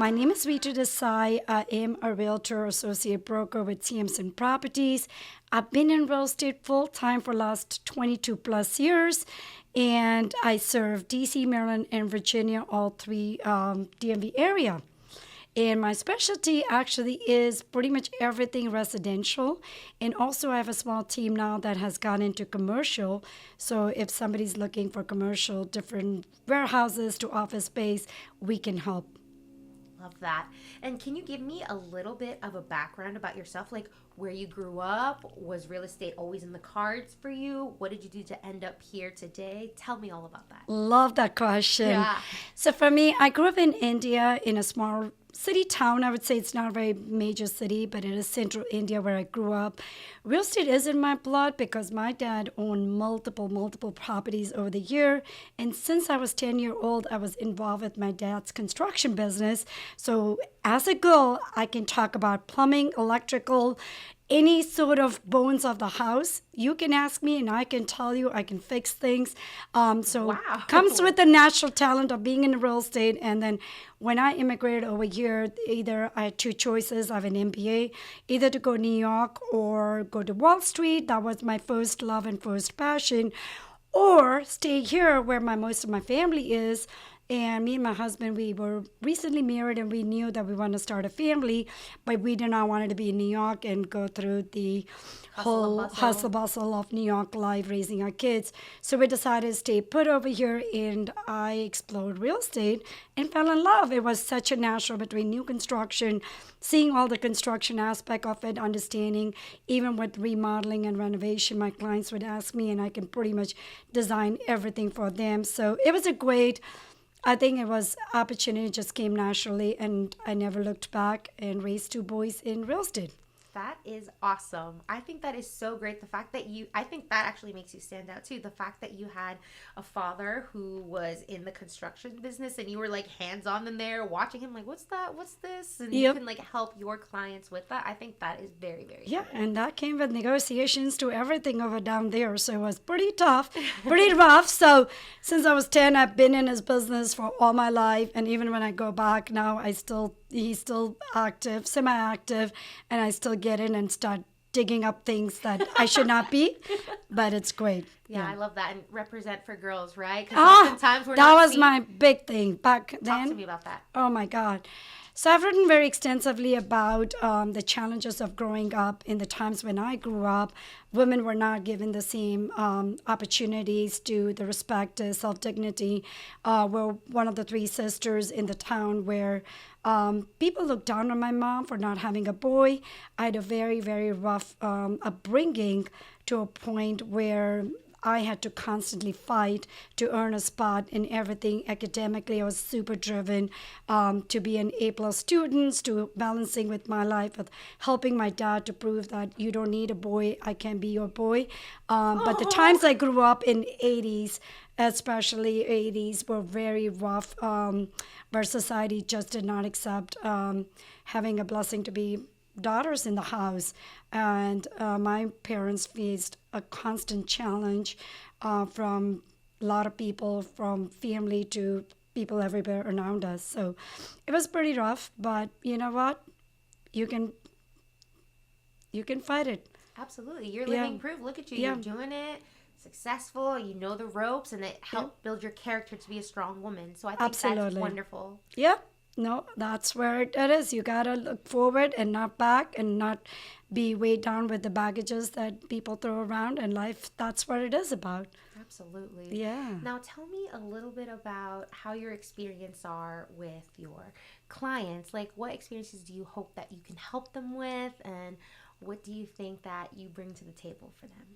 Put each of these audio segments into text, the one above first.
My name is Ritu Desai. I am a realtor associate broker with Tamsen Properties. I've been in real estate full time for last 22 plus years, and I serve DC, Maryland, and Virginia, all three DMV area. And my specialty actually is pretty much everything residential. And also, I have a small team now that has gone into commercial. So, if somebody's looking for commercial, different warehouses to office space, we can help. Love that. And can you give me a little bit of a background about yourself? Like where you grew up? Was real estate always in the cards for you? What did you do to end up here today? Tell me all about that. Love that question. Yeah. So for me, I grew up in India in a small city town. I would say it's not a very major city, but it is central India where I grew up. Real estate is in my blood because my dad owned multiple properties over the year. And since I was 10-year old, I was involved with my dad's construction business. So as a girl, I can talk about plumbing, electrical, any sort of bones of the house. You can ask me and I can tell you I can fix things. So Wow. comes with the natural talent of being in real estate. And then when I immigrated over here, either I had two choices. I have an MBA, either to go to New York or go to Wall Street. That was my first love and first passion. Or stay here where most of my family is. And me and my husband, we were recently married and we knew that we wanted to start a family, but we did not want to be in New York and go through the whole hustle bustle of New York life raising our kids. So we decided to stay put over here, and I explored real estate and fell in love. It was such a natural between new construction, seeing all the construction aspect of it, understanding even with remodeling and renovation, my clients would ask me and I can pretty much design everything for them. So it was a great, I think it was opportunity just came naturally, and I never looked back and raised two boys in real estate. That is awesome. I think that is so great. The fact that I think that actually makes you stand out too. The fact that you had a father who was in the construction business and you were like hands on in there watching him like, what's that? What's this? And you can like help your clients with that. I think that is very, very Yeah, good. and that came with negotiations to everything over down there. So it was pretty tough, pretty rough. So since I was 10, I've been in his business for all my life. And even when I go back now, he's still active, semi-active, and I still get in and start digging up things that I should not be, but it's great. Yeah, I love that. And represent for girls, right? Because Ah, oftentimes we're that not was my big thing back then. Talk to me about that. Oh my God. So I've written very extensively about the challenges of growing up in the times when I grew up. Women were not given the same opportunities to the respect, self-dignity. We're one of the three sisters in the town where people looked down on my mom for not having a boy. I had a very, very rough upbringing to a point where I had to constantly fight to earn a spot in everything. Academically, I was super driven to be an A+ student, to balancing with my life, with helping my dad to prove that you don't need a boy, I can be your boy. But the times I grew up in 80s, especially 80s, were very rough, where society just did not accept having a blessing to be daughters in the house, and my parents faced a constant challenge from a lot of people, from family to people everywhere around us. So it was pretty rough, but you know what? You can fight it. Absolutely. You're living proof. Look at you. Yeah. You're doing it. Successful. You know the ropes, and it helped build your character to be a strong woman. So I think that's Absolutely. wonderful. Yeah. No, that's where it is. You got to look forward and not back, and not be weighed down with the baggages that people throw around in life. That's what it is about. Absolutely. Yeah. Now tell me a little bit about how your experience are with your clients. Like what experiences do you hope that you can help them with, and what do you think that you bring to the table for them?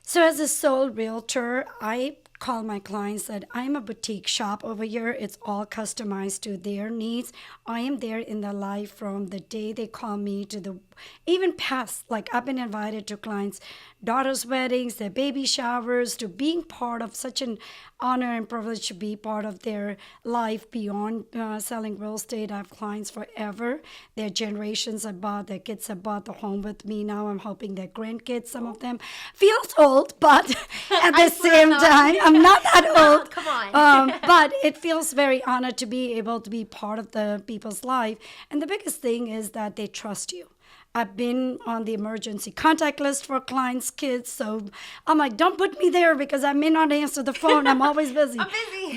So as a sole realtor, I call my clients that I'm a boutique shop over here. It's all customized to their needs. I am there in their life from the day they call me to the even past. Like I've been invited to clients' daughters' weddings, their baby showers, to being part of such an honor and privilege to be part of their life beyond selling real estate. I have clients forever. Their generations have bought, their kids have bought the home with me. Now I'm helping their grandkids. Some of them feels old, but at the same time, I'm not that old. Come on. But it feels very honored to be able to be part of the people's life. And the biggest thing is that they trust you. I've been on the emergency contact list for clients' kids, so I'm like, don't put me there because I may not answer the phone. I'm always busy. I'm busy.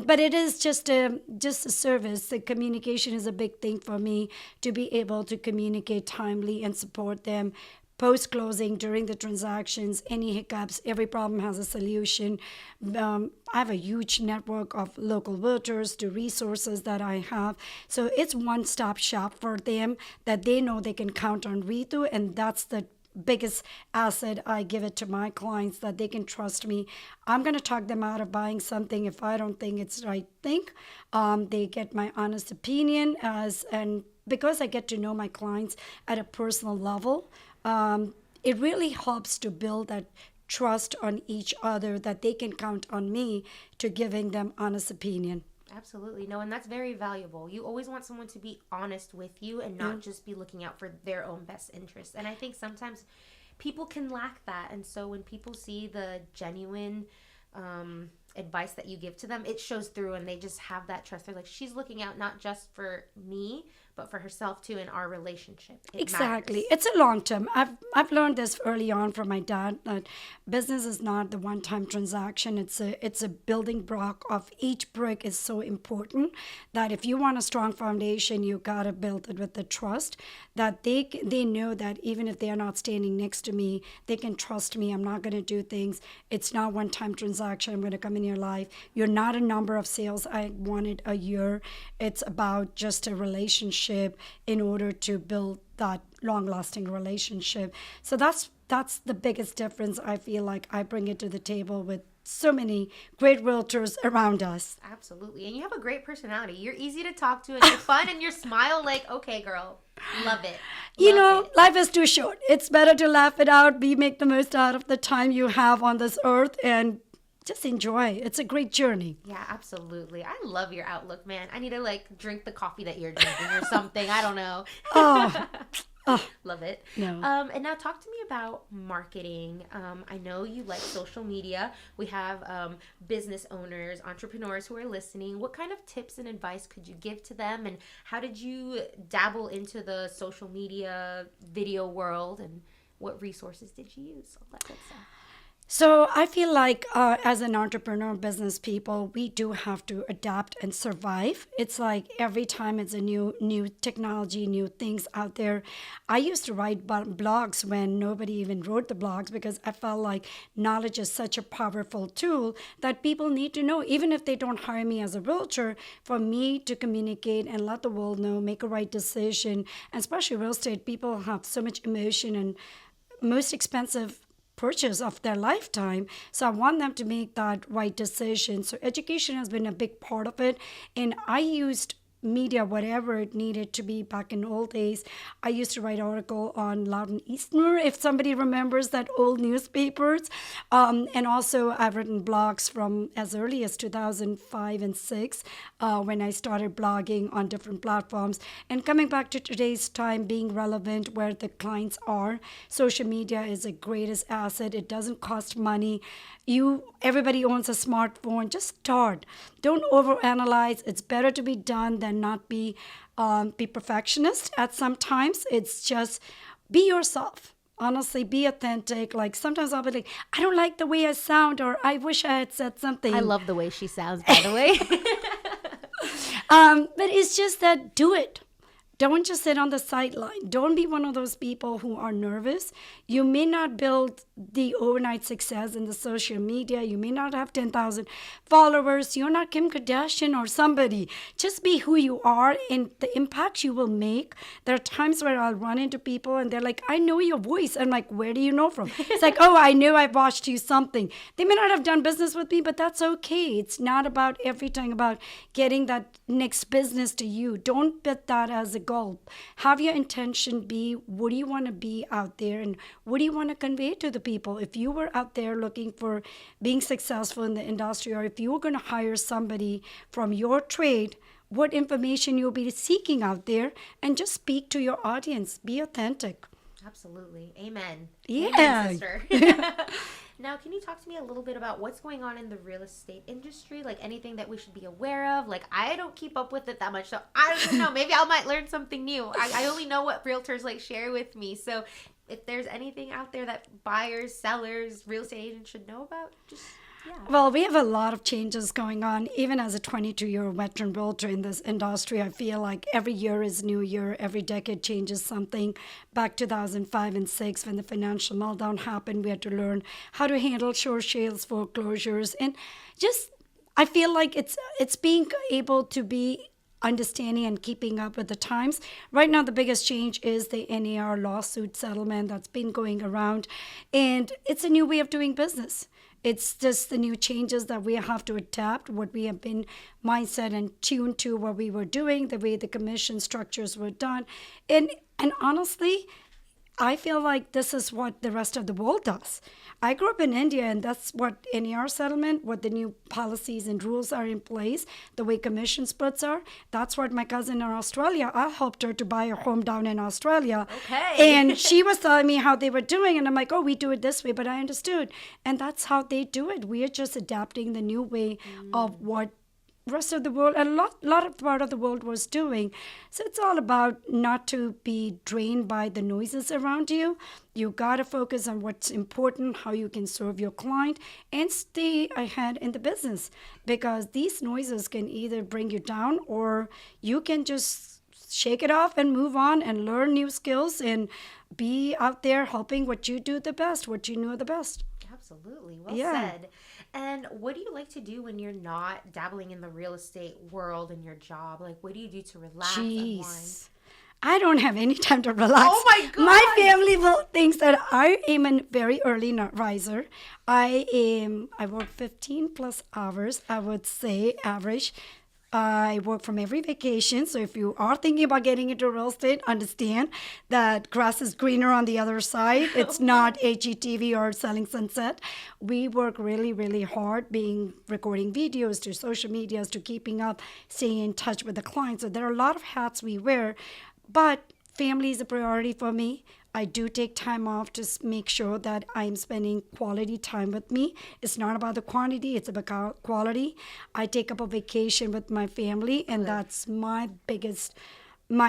But it is just a service. The communication is a big thing for me, to be able to communicate timely and support them post-closing, during the transactions, any hiccups. Every problem has a solution. I have a huge network of local realtors to resources that I have. So it's one-stop shop for them, that they know they can count on Ritu, and that's the biggest asset I give it to my clients, that they can trust me. I'm going to talk them out of buying something if I don't think it's the right thing. They get my honest opinion, and because I get to know my clients at a personal level, it really helps to build that trust on each other, that they can count on me to giving them honest opinion. Absolutely. No, and that's very valuable. You always want someone to be honest with you and not just be looking out for their own best interests. And I think sometimes people can lack that. And so when people see the genuine advice that you give to them, it shows through, and they just have that trust. They're like, she's looking out not just for me, but for herself too, in our relationship. Exactly. Matters. It's a long term. I've learned this early on from my dad, that business is not the one time transaction. It's a building block of each brick is so important, that if you want a strong foundation, you gotta build it with the trust, that they know that even if they are not standing next to me, they can trust me. I'm not gonna do things. It's not one time transaction. I'm gonna come in your life. You're not a number of sales I wanted a year. It's about just a relationship in order to build that long-lasting relationship. So that's the biggest difference. I feel like I bring it to the table with so many great realtors around us. Absolutely. And you have a great personality. You're easy to talk to, and you're fun, and your smile, like, okay, girl, love it. Life is too short. It's better to laugh it out. Make the most out of the time you have on this earth, and just enjoy. It's a great journey. Yeah, absolutely. I love your outlook, man. I need to like drink the coffee that you're drinking or something. I don't know. Love it. No. And now talk to me about marketing. I know you like social media. We have business owners, entrepreneurs who are listening. What kind of tips and advice could you give to them? And how did you dabble into the social media video world? And what resources did you use? All that good stuff. So I feel like as an entrepreneur, business people, we do have to adapt and survive. It's like every time it's a new technology, new things out there. I used to write blogs when nobody even wrote the blogs, because I felt like knowledge is such a powerful tool that people need to know, even if they don't hire me as a realtor, for me to communicate and let the world know, make a right decision. And especially real estate, people have so much emotion and most expensive purchase of their lifetime. So I want them to make that right decision. So education has been a big part of it. And I used media, whatever it needed to be. Back in old days, I used to write article on Loudon Easterner, if somebody remembers that old newspapers. And also I've written blogs from as early as 2005 and 6 when I started blogging on different platforms. And coming back to today's time, being relevant where the clients are, social media is the greatest asset. It doesn't cost money. Everybody owns a smartphone. Just start. Don't overanalyze. It's better to be done than not be perfectionist at some times. It's just be yourself. Honestly, be authentic. Like sometimes I'll be like, I don't like the way I sound, or I wish I had said something. I love the way she sounds, by the way. But it's just that do it. Don't just sit on the sideline. Don't be one of those people who are nervous. You may not build the overnight success in the social media. You may not have 10,000 followers. You're not Kim Kardashian or somebody. Just be who you are, and the impact you will make. There are times where I'll run into people and they're like, I know your voice. I'm like, where do you know from? It's like, oh, I knew I watched you something. They may not have done business with me, but that's okay. It's not about everything about getting that next business to you. Don't put that as a goal. Have your intention be, what do you want to be out there, and what do you want to convey to the people? If you were out there looking for being successful in the industry, or if you were going to hire somebody from your trade, what information you'll be seeking out there, and just speak to your audience. Be authentic. Absolutely. Amen. Yeah. Amen, sister. Now, now, can you talk to me a little bit about what's going on in the real estate industry? Like anything that we should be aware of? Like I don't keep up with it that much, so I don't know. Maybe I might learn something new. I only know what realtors like share with me. So if there's anything out there that buyers, sellers, real estate agents should know about, just yeah. Well, we have a lot of changes going on. Even as a 22-year veteran realtor in this industry, I feel like every year is new year. Every decade changes something. Back 2005 and 6, when the financial meltdown happened, we had to learn how to handle short sales, foreclosures, and just I feel like it's being able to be understanding and keeping up with the times. Right now, the biggest change is the NAR lawsuit settlement that's been going around, and it's a new way of doing business. It's just the new changes that we have to adapt, what we have been mindset and tuned to what we were doing, the way the commission structures were done. And honestly, I feel like this is what the rest of the world does. I grew up in India, and that's what NAR settlement, what the new policies and rules are in place, the way commission splits are. That's what my cousin in Australia, I helped her to buy a home down in Australia. Okay. And she was telling me how they were doing, and I'm like, oh, we do it this way, but I understood. And that's how they do it. We are just adapting the new way of what rest of the world, a lot of part of the world was doing. So it's all about not to be drained by the noises around you. You got to focus on what's important, how you can serve your client, and stay ahead in the business, because these noises can either bring you down, or you can just shake it off and move on and learn new skills and be out there helping what you do the best, what you know the best. Absolutely. Well said. And what do you like to do when you're not dabbling in the real estate world in your job? Like, what do you do to relax and unwind? I don't have any time to relax. Oh my God. My family thinks that I am a very early night riser. I work 15 plus hours, I would say, average. I work from every vacation. So if you are thinking about getting into real estate, understand that grass is greener on the other side. It's not HGTV or selling sunset. We work really, really hard, recording videos to social medias, to keeping up, staying in touch with the clients. So there are a lot of hats we wear, but family is a priority for me. I do take time off to make sure that I'm spending quality time with me. It's not about the quantity, it's about quality. I take up a vacation with my family, and that's my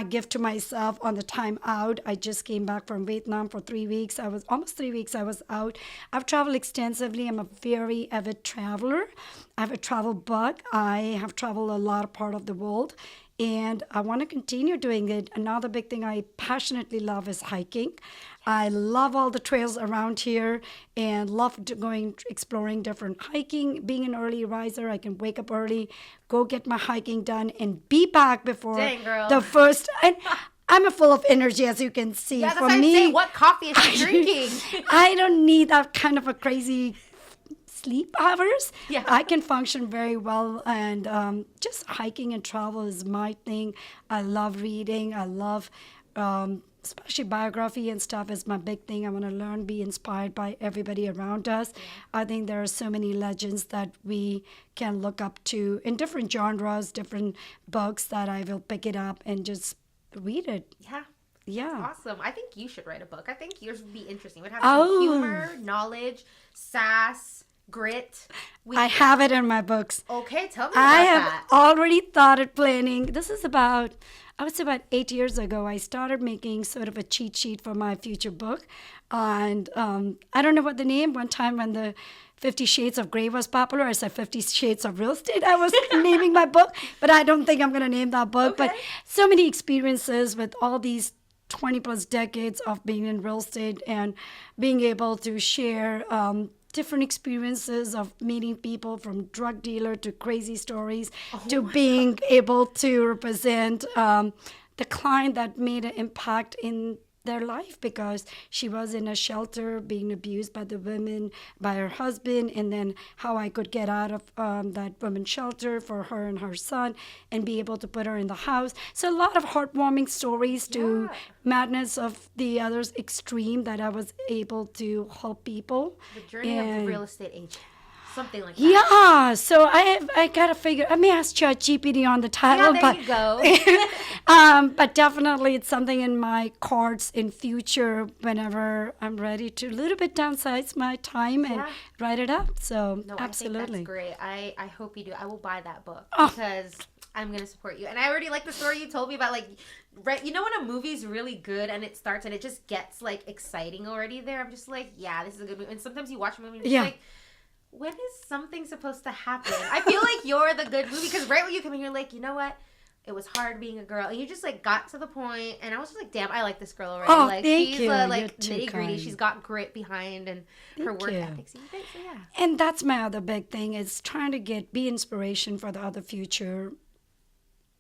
gift to myself on the time out. I just came back from Vietnam for 3 weeks. Almost 3 weeks I was out. I've traveled extensively. I'm a very avid traveler. I have a travel bug. I have traveled a lot of part of the world, and I want to continue doing it. Another big thing I passionately love is hiking. I love all the trails around here and love exploring different hiking. Being an early riser, I can wake up early, go get my hiking done, and be back before the first. And I'm full of energy, as you can see. Yeah, that's For what me, I'm saying. What coffee is she drinking? I don't need that kind of a crazy sleep hours. Yeah. I can function very well, and just hiking and travel is my thing. I love reading. I love especially biography and stuff is my big thing. I want to learn, be inspired by everybody around us. I think there are so many legends that we can look up to in different genres, different books, that I will pick it up and just read it. Yeah. Awesome. I think you should write a book. I think yours would be interesting. It would have some humor, knowledge, sass, grit. I have it in my books. Okay, tell me about I have that. already started planning. This is about 8 years ago, I started making sort of a cheat sheet for my future book. And I don't know what the name. One time when the 50 Shades of Grey was popular, I said 50 Shades of Real Estate. I was naming my book, but I don't think I'm going to name that book. Okay. But so many experiences with all these 20 plus decades of being in real estate and being able to share different experiences of meeting people, from drug dealer to crazy stories, to being able to represent the client that made an impact in their life because she was in a shelter being abused by the women, by her husband, and then how I could get out of that women's shelter for her and her son and be able to put her in the house. So a lot of heartwarming stories to madness of the other's extreme that I was able to help people. The journey of the real estate agent. something like that. Yeah, so I gotta figure. I may ask ChatGPT on the title, Yeah, there you go. but definitely it's something in my cards in future whenever I'm ready to a little bit downsize my time and Yeah. write it up. So No, absolutely. I think that's great. I hope you do. I will buy that book Oh. because I'm gonna support you. And I already like the story you told me about, like, right? You know when a movie's really good and it starts and it just gets like exciting already. There, I'm just like, yeah, this is a good movie. And sometimes you watch a movie and you're just like, when is something supposed to happen? I feel like you're the good movie because right when you come in, you're like, you know what? It was hard being a girl, and you just like got to the point, and I was just like, damn, I like this girl already. Oh, like thank she's you. like You're too nitty gritty. kind. She's got grit behind and her Thank work you. ethic. So yeah. And that's my other big thing is trying to be inspiration for the other future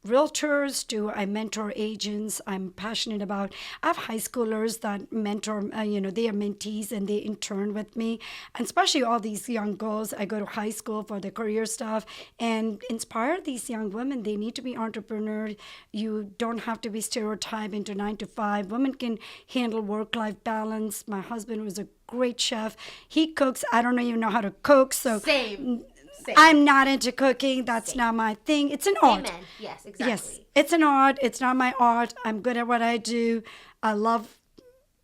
realtors. Do I mentor agents? I'm passionate about. I have high schoolers that mentor. They are mentees and they intern with me, and especially all these young girls. I go to high school for the career stuff and inspire these young women. They need to be entrepreneurs. You don't have to be stereotyped into 9 to 5. Women can handle work-life balance. My husband was a great chef. He cooks. I don't even know how to cook, so Same. I'm not into cooking. That's not my thing. It's an art. Amen. Yes, exactly. Yes, it's an art. It's not my art. I'm good at what I do. I love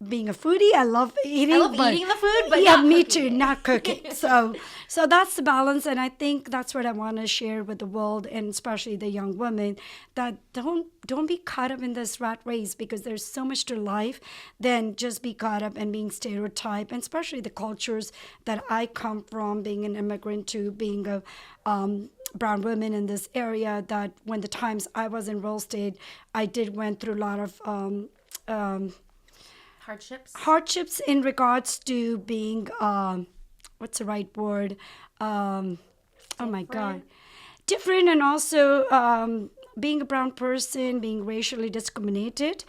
being a foodie. I love eating. I love eating the food, but yeah, not me cooking too. it. Not cooking. So that's the balance, and I think that's what I want to share with the world, and especially the young women, that don't be caught up in this rat race because there's so much to life than just be caught up in being stereotyped, and especially the cultures that I come from, being an immigrant to being a brown woman in this area. That when the times I was in real estate, I went through a lot of hardships in regards to being what's the right word? Oh my God, different, and also being a brown person, being racially discriminated,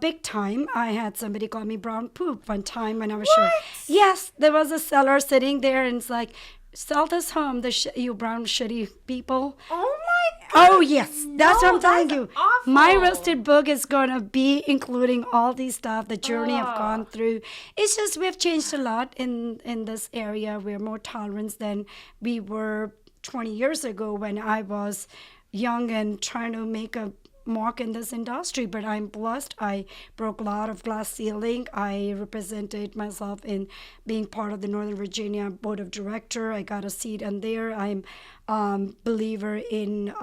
big time. I had somebody call me brown poop one time when I was sure. Yes, there was a seller sitting there, and it's like, sell this home, you brown shitty people. Oh my God. Oh yes, that's what I'm telling you. Awful. My real estate book is gonna be including all these stuff, the journey I've gone through. It's just we've changed a lot in this area. We're more tolerant than we were 20 years ago when I was young and trying to make a mark in this industry. But I'm blessed. I broke a lot of glass ceiling. I represented myself in being part of the Northern Virginia Board of Director. I got a seat in there. I'm believer in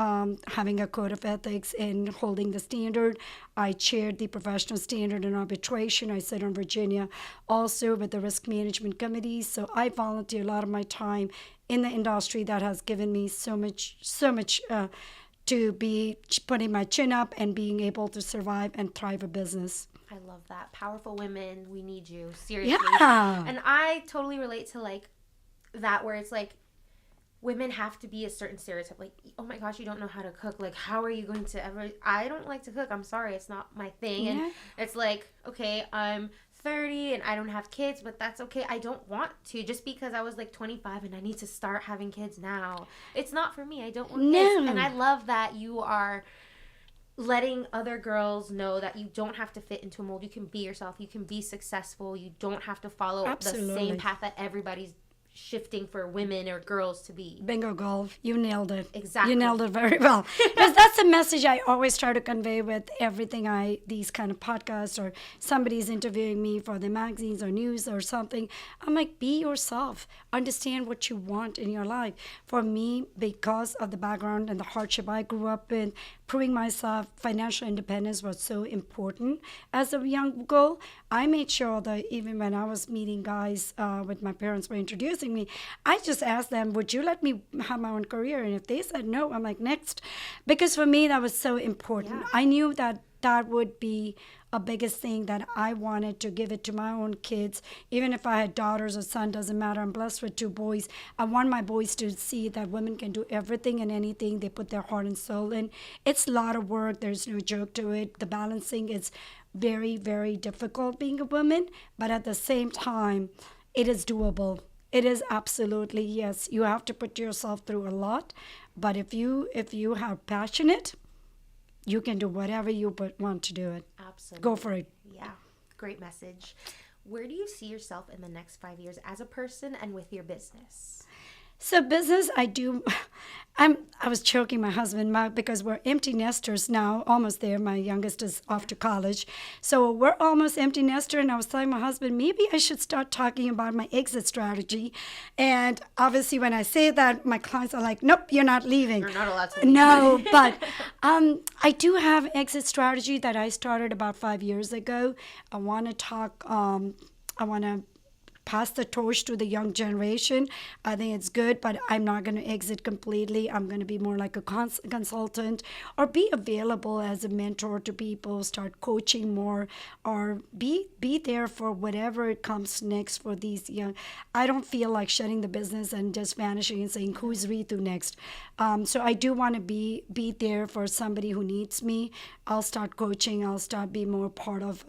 having a code of ethics and holding the standard. I chaired the professional standard in arbitration. I sit on Virginia also with the risk management committee. So I volunteer a lot of my time in the industry that has given me so much to be putting my chin up and being able to survive and thrive a business. I love that. Powerful women, we need you. Seriously. Yeah. And I totally relate to like that where it's like women have to be a certain stereotype. Like, oh my gosh, you don't know how to cook. Like, how are you going to ever... I don't like to cook. I'm sorry. It's not my thing. And it's like, okay, I'm 30 and I don't have kids, but that's okay. I don't want to just because I was like 25 and I need to start having kids now. It's not for me. I don't want kids. And I love that you are letting other girls know that you don't have to fit into a mold. You can be yourself. You can be successful. You don't have to follow the same path that everybody's shifting for women or girls to be. Bingo girl, you nailed it. Exactly. You nailed it very well. Because that's the message I always try to convey with everything these kind of podcasts, or somebody's interviewing me for the magazines or news or something. I'm like, be yourself. Understand what you want in your life. For me, because of the background and the hardship I grew up in, proving myself, financial independence was so important. As a young girl, I made sure that even when I was meeting guys, with my parents were introducing me, I just asked them, would you let me have my own career? And if they said no, I'm like, next. Because for me, that was so important. Yeah. I knew that would be a biggest thing that I wanted to give it to my own kids. Even if I had daughters or son, doesn't matter. I'm blessed with 2 boys. I want my boys to see that women can do everything and anything they put their heart and soul in. It's a lot of work. There's no joke to it. The balancing is very, very difficult being a woman, but at the same time, it is doable. It is absolutely, yes. You have to put yourself through a lot, but if you are passionate, you can do whatever you want to do it. Absolutely. Go for it. Yeah. Great message. Where do you see yourself in the next 5 years as a person and with your business? So business, I do. I was choking my husband because we're empty nesters now, almost there. My youngest is off to college, so we're almost empty nester. And I was telling my husband maybe I should start talking about my exit strategy. And obviously, when I say that, my clients are like, "Nope, you're not leaving." You're not allowed to leave. No, but I do have exit strategy that I started about 5 years ago. I want to talk. I want to pass the torch to the young generation. I think it's good, but I'm not going to exit completely. I'm going to be more like a consultant or be available as a mentor to people, start coaching more, or be there for whatever comes next for these young. I don't feel like shutting the business and just vanishing and saying, who's Ritu next? So I do want to be there for somebody who needs me. I'll start coaching. I'll start being more part of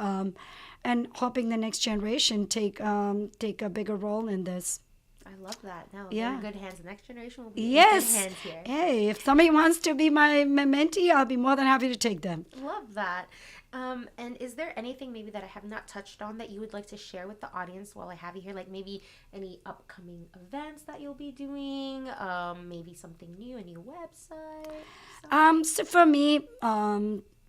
and hoping the next generation take a bigger role in this. I love that. No, Yeah. we're in good hands. The next generation will be Yes. in good hands here. Hey, if somebody wants to be my mentee, I'll be more than happy to take them. Love that. And is there anything maybe that I have not touched on that you would like to share with the audience while I have you here? Like maybe any upcoming events that you'll be doing, maybe something new, a new website? So for me,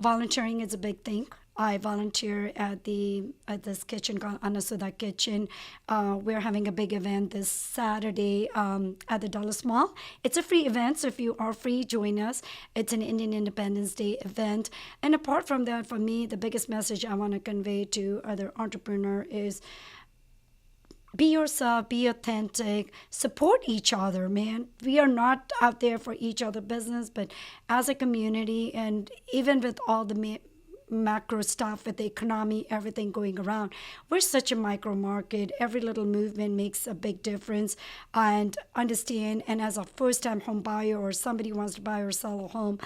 volunteering is a big thing. I volunteer at this kitchen called Anasuda Kitchen. We're having a big event this Saturday at the Dallas Mall. It's a free event, so if you are free, join us. It's an Indian Independence Day event. And apart from that, for me, the biggest message I want to convey to other entrepreneur is be yourself, be authentic, support each other, man. We are not out there for each other business, but as a community, and even with all the macro stuff with the economy, everything going around, we're such a micro market. Every little movement makes a big difference. And understand, and as a first-time home buyer or somebody who wants to buy or sell a home,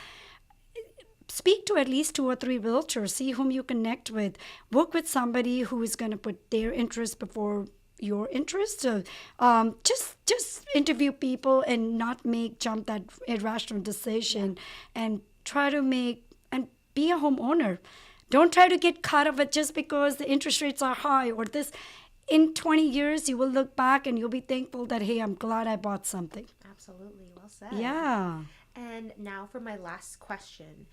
speak to at least 2 or 3 realtors, see whom you connect with, work with somebody who is going to put their interest before your interest. So just interview people and not jump that irrational decision, and try to be a homeowner. Don't try to get caught up with just because the interest rates are high or this. In 20 years, you will look back and you'll be thankful that, hey, I'm glad I bought something. Absolutely. Well said. Yeah. And now for my last question.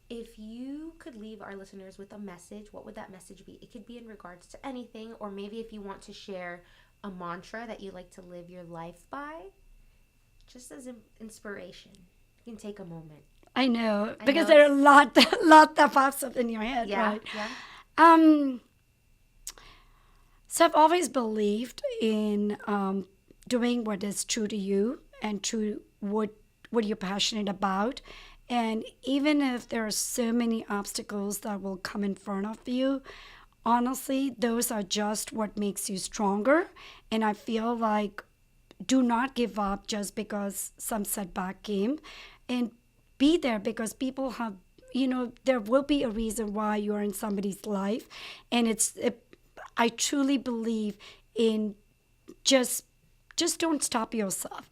If you could leave our listeners with a message, what would that message be? It could be in regards to anything, or maybe if you want to share a mantra that you like to live your life by, just as inspiration. You can take a moment. I know, because there are a lot that pops up in your head, right? Yeah. So I've always believed in doing what is true to you and true what you're passionate about. And even if there are so many obstacles that will come in front of you, honestly, those are just what makes you stronger. And I feel like do not give up just because some setback came, and be there because people have, there will be a reason why you're in somebody's life. And I truly believe in just don't stop yourself.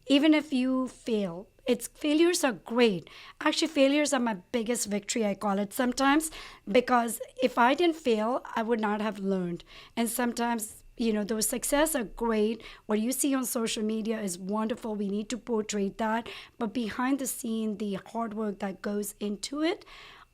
Even if you fail, failures are great. Actually, failures are my biggest victory, I call it sometimes, because if I didn't fail, I would not have learned. And sometimes, those success are great. What you see on social media is wonderful. We need to portray that. But behind the scene, the hard work that goes into it,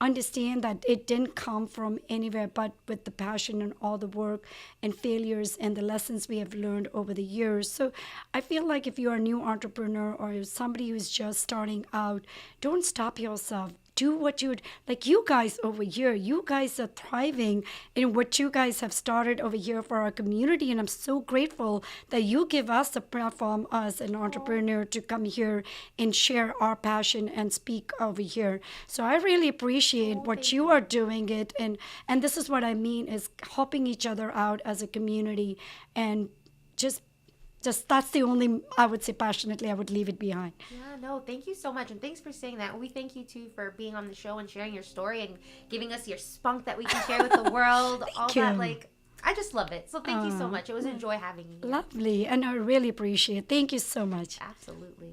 understand that it didn't come from anywhere but with the passion and all the work and failures and the lessons we have learned over the years. So I feel like if you're a new entrepreneur or somebody who's just starting out, don't stop yourself. Do what like you guys over here. You guys are thriving in what you guys have started over here for our community. And I'm so grateful that you give us the platform as an entrepreneur to come here and share our passion and speak over here. So I really appreciate what you are doing it. And this is what I mean is helping each other out as a community, and just that's the only, I would say passionately, I would leave it behind. Yeah, no, thank you so much. And thanks for saying that. We thank you too for being on the show and sharing your story and giving us your spunk that we can share with the world. All you. That, I just love it. So thank you so much. It was a joy having you here. Lovely. And I really appreciate it. Thank you so much. Absolutely.